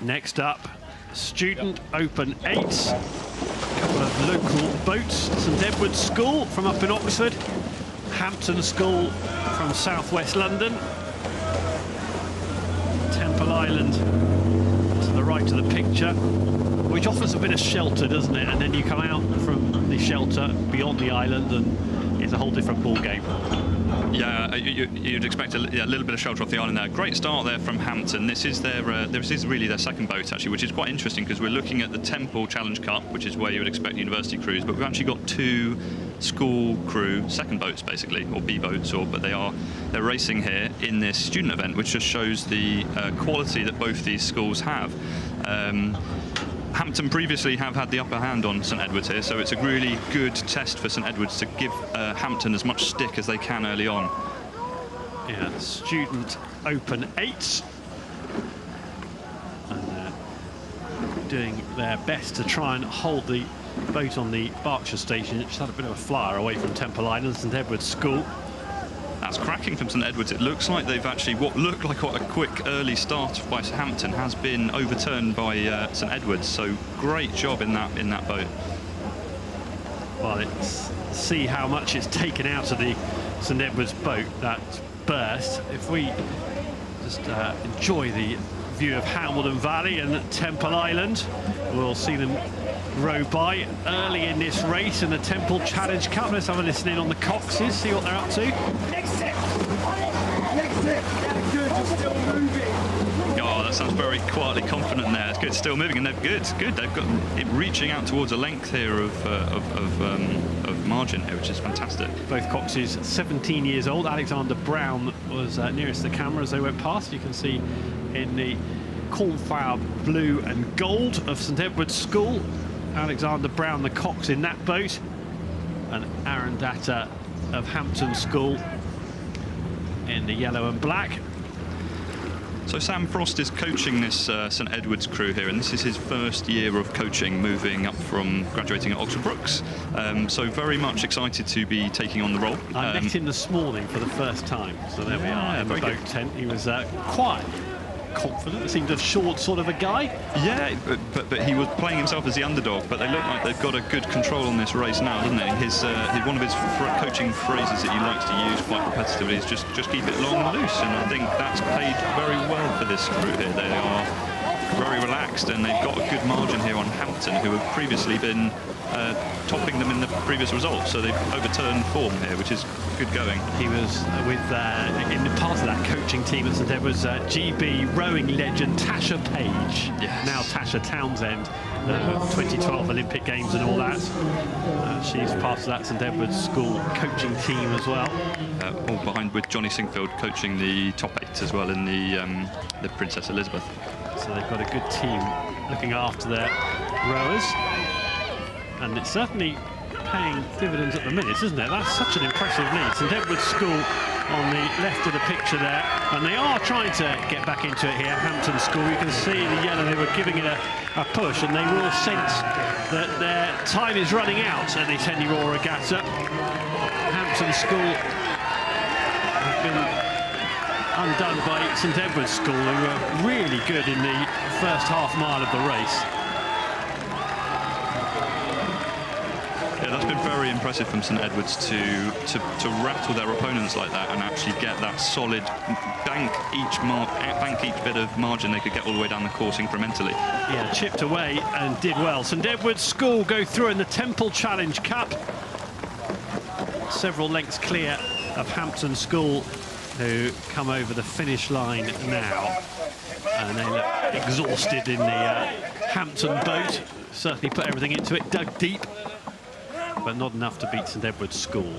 Next up, Student Open 8. A couple of local boats. St Edward's School from up in Oxford. Hampton School from southwest London. Temple Island to the right of the picture, which offers a bit of shelter, doesn't it? And then you come out from the shelter beyond the island and it's a whole different ball game. Yeah, you'd expect a little bit of shelter off the island there. Great start there from Hampton. This is really their second boat, actually, which is quite interesting because we're looking at the Temple Challenge Cup, which is where you would expect university crews, but we've actually got two school crew second boats, basically, or B boats, but they're racing here in this student event, which just shows the quality that both these schools have. Hampton previously have had the upper hand on St Edward's here, so it's a really good test for St Edward's to give Hampton as much stick as they can early on. Yeah, Student Open 8. And doing their best to try and hold the boat on the Berkshire station. It just had a bit of a flyer away from Temple Island, St Edward's School. That's cracking from St Edward's. It looks like they've actually, what looked like quite a quick early start by Hampton has been overturned by St Edward's. So great job in that boat. Well, let's see how much it's taken out of the St Edward's boat, that burst. If we just enjoy the view of Hambledon Valley and Temple Island, we'll see them row by early in this race in the Temple Challenge Cup. Let's have a listen in on the coxes, see what they're up to. Next tip. Good, you're still moving. Oh, that sounds very quietly confident there. It's good, still moving, and they're good. It's good. They've got it reaching out towards a length here of margin here, which is fantastic. Both coxes 17 years old. Alexander Brown was nearest the camera as they went past. You can see in the cornflower blue and gold of St Edward's School, Alexander Brown, the cox in that boat, and Aaron Datta of Hampton School in the yellow and black. So Sam Frost is coaching this St Edward's crew here, and this is his first year of coaching, moving up from graduating at Oxford Brookes. So very much excited to be taking on the role. I met him this morning for the first time, so there we are in the boat tent. He was quiet, confident, seemed a short sort of a guy. Yeah, but he was playing himself as the underdog, but they look like they've got a good control on this race now, doesn't they? One of his coaching phrases that he likes to use quite repetitively is just keep it long and loose, and I think that's paid very well for this crew here. They are very relaxed, and they've got a good margin here on Hampton, who have previously been topping them in the previous results, so they've overturned form here, which is good going. He was with in part of that coaching team at St Edward's, GB rowing legend Tasha Page, yes. Now Tasha Townsend, 2012 Olympic Games and all that. She's part of that St Edward's School coaching team as well. All behind with Johnny Singfield coaching the top 8 as well in the Princess Elizabeth. So they've got a good team looking after their rowers, and it's certainly paying dividends at the minute, isn't it? That's such an impressive lead. St Edward's School on the left of the picture there, and they are trying to get back into it here. Hampton School, you can see the yellow, they were giving it a push, and they will sense that their time is running out at this Henley Royal Regatta. Hampton School have been undone by St Edward's School, who were really good in the first half mile of the race. Yeah, that's been very impressive from St Edward's to rattle their opponents like that and actually get that solid bank each bit of margin they could get all the way down the course incrementally. Yeah, chipped away and did well. St Edward's School go through in the Temple Challenge Cup. Several lengths clear of Hampton School, who come over the finish line now. And they look exhausted in the Hampton boat. Certainly put everything into it, dug deep, but not enough to beat St Edward's School.